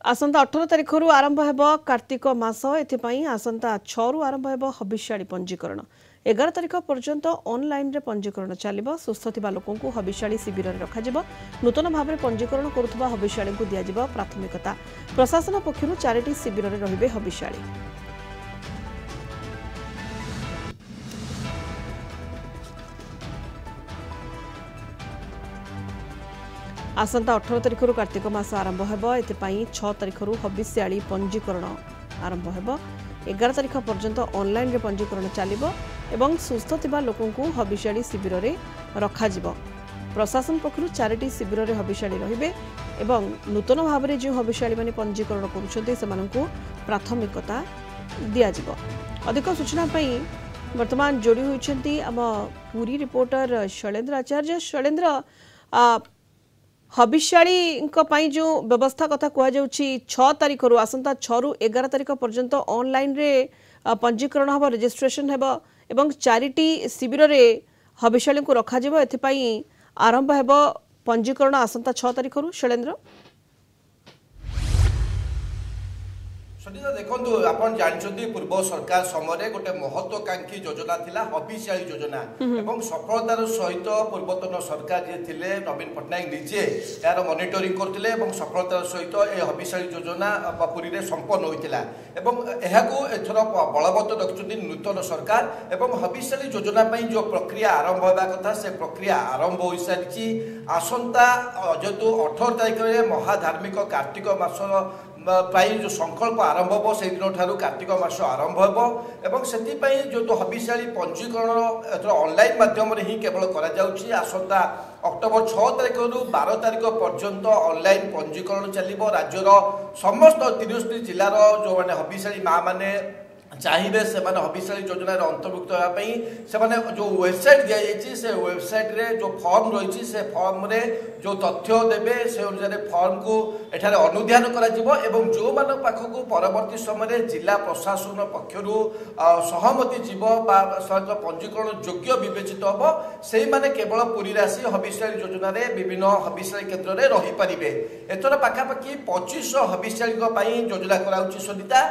आसंता 18 तारिख आरंभ हेब कार्तिक मास एथिपाई आसंता 6 रु आरंभ हेब हबिष्याळी पंजीकरण 11 तारिख पर्यंत ऑनलाइन रे पंजीकरण चलिबो। सुस्थ थिबा लोकंकु हबिष्याळी शिविर रे रखाजिबो। नूतन भाव में पंजीकरण करुथबा हबिष्याळी को दियाजिबो प्राथमिकता। प्रशासन पक्षरु 4टी शिविर रे रहिबे हबिष्याळी। आसंता 18 तारिख कार्तिक मास आरंभ हेब एथिपाई 6 तारिख हबिष्याळी पंजीकरण आरंभ हेब। 11 तारिख पर्यंत ऑनलाइन रे पंजीकरण चलिबो एवं सुस्थ थिबा लोकंकु हबिष्याळी शिविर रे रखाजिबो। प्रशासन पक्षरु 4टी शिविर रे हबिष्याळी रहिबे एवं नूतन भाव में जो हबिष्याळी माने पंजीकरण करुछन्ते सेमानंकु प्राथमिकता दियाजिबो। अधिक सूचना पई वर्तमान जोड़ी होइछन्ती आम पुरी रिपोर्टर शैलेंद्र आचार्य। शैलेंद्र, हबिष्याळी जो व्यवस्था कथा कह 6 तारिख आसंता 6 रु 11 तारिख पर्यंत ऑनलाइन रे पंजीकरण हम रजिस्ट्रेशन हेब एवं 4टी शिविर रे हबिष्याळी को रखा जिवो। एथिपाई आरंभ हेब पंजीकरण आसंता 6 तारिख शैलेंद्र। सदिता देखो आप जानते पूर्व सरकार समय गोटे महत्वाकांक्षी योजना थिला हबिष्याळी योजना एवं सफलतार सहित पूर्वतन सरकार जे थिले नवीन पट्टनायक निजे यार मॉनिटरिंग करथिले एवं सफलतार सहित ए हबिष्याळी योजना पुरी रे संपन्न होइतिला एवं एहाकू एथर बलवत्तर रखुछन्ती नूतन सरकार एवं हबिष्याळी योजना पई जो प्रक्रिया आरंभ होबा कथा से प्रक्रिया आरंभ होई सारिछि। आसंता जेतु 18 तारिख रे महाधार्मिक कार्तिक मास प्राय जो संकल्प आरंभ हो से दिन ठारू कार्तिक मास आरंभ हो एवं से जो तो हबिष्याळी पंजीकरण ऑनलाइन माध्यम ही केवल करा आसंता अक्टोबर 6 तारिख रु 12 तारिख पर्यंत ऑनलाइन पंजीकरण चलिबो। राज्यर समस्त 63 जिलार जो माने हबिष्याळी माँ माने चाहिए से हबिष्याळी योजना अंतर्भुक्त होगापी जो वेबसाइट दि जाइए से वेबसाइट रे जो फॉर्म रही से फॉर्म रे जो तथ्य देवे से अनुसार फॉर्म को एठारे अनुध्यान करा जो मान पाखक परवर्ती समय जिला प्रशासन पक्षरु सहमति जीव पंजीकरण योग्य विवेचित हम से माने केवल पुरी राशि हबिष्याळी योजना रे विभिन्न हबिष्याळी केन्द्र में रही पारे। एथर पाखापाखि 2500 हबिष्याळी योजना कराउछि सदिता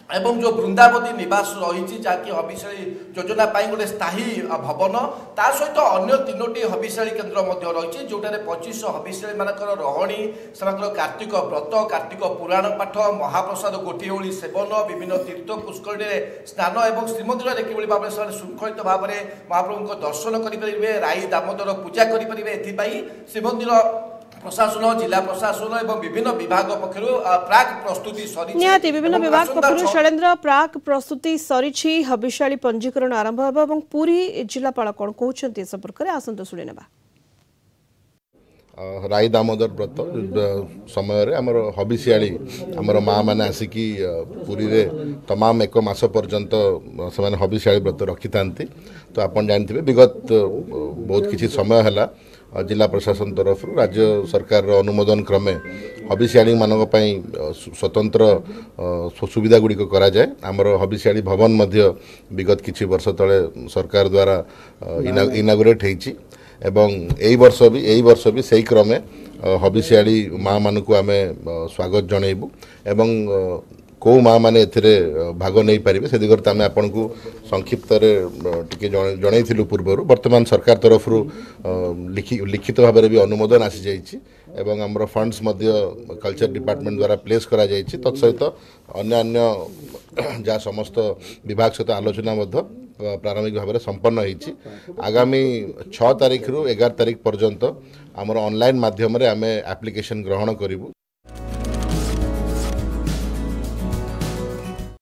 एवं जो वृंदावती निवास रही जहाँकि हबिष्याळी योजना गोटे स्थायी भवन ता सहित अन्य 3टी हबिष्याळी केन्द्र रही जोटार 2500 हबिष्याळी मानकर रही से कार्तिक व्रत कार्तिक पुराण पाठ महाप्रसाद गोटे ओली सेवन विभिन्न तीर्थ पुष्करणी स्नान और श्रीमंदिर कि भाव में श्रृंखलित भाव में महाप्रभु दर्शन करेंगे राई दामोदर पूजा करेंगे। श्रीमंदिर प्रशासन जिला प्रशासन एवं विभिन्न विभाग पक्षरु प्राक प्रस्तुति सरी निहाती विभिन्न विभाग पक्षरु शैलेंद्र प्राक प्रस्तुति सरी हबिष्याळी पंजीकरण आरंभ हेबा एवं पूरी जिलापाल कोन कहउछन्ती संपर्क रे आसंत सुनि नेबा। राई दामोदर व्रत समय रे हमर हबिष्याळी हमर माँ मैंने आसिकी पुरी रे तमाम 1 मास पर्यंत से हबिष्याळी व्रत रखी था। तो आप जानते विगत बहुत किसी समय है जिला प्रशासन तरफ राज्य सरकार अनुमोदन क्रमे हबिष्याळी मानक पई स्वतंत्र सुविधा गुड़िक करा जाए। आमर हबिष्याळी भवन मध्य विगत किछि वर्ष तले सरकार द्वारा इनागुरेट होइछि एवं एई वर्ष भी सही क्रमे हबिष्याळी माँ मानक आमे स्वागत जनइबू एवं कौ माँ मैंने भाग नहीं पारे से दिगरे आम आपन को संक्षिप्त जनइलु पूर्वर वर्तमान सरकार तरफ लिखित भाव में भी अनुमोदन आसी जाइए एवं आमर फंड्स कल्चर डिपार्टमेंट द्वारा प्लेस करा जाइए। तत्सहित अन्य जहाँ समस्त विभाग सहित आलोचना प्रारंभिक भाव में संपन्न होती। आगामी 6 तारिख रु 11 तारिख पर्यंत आमर ऑनलाइन माध्यम आम एप्लिकेशन ग्रहण करूँ।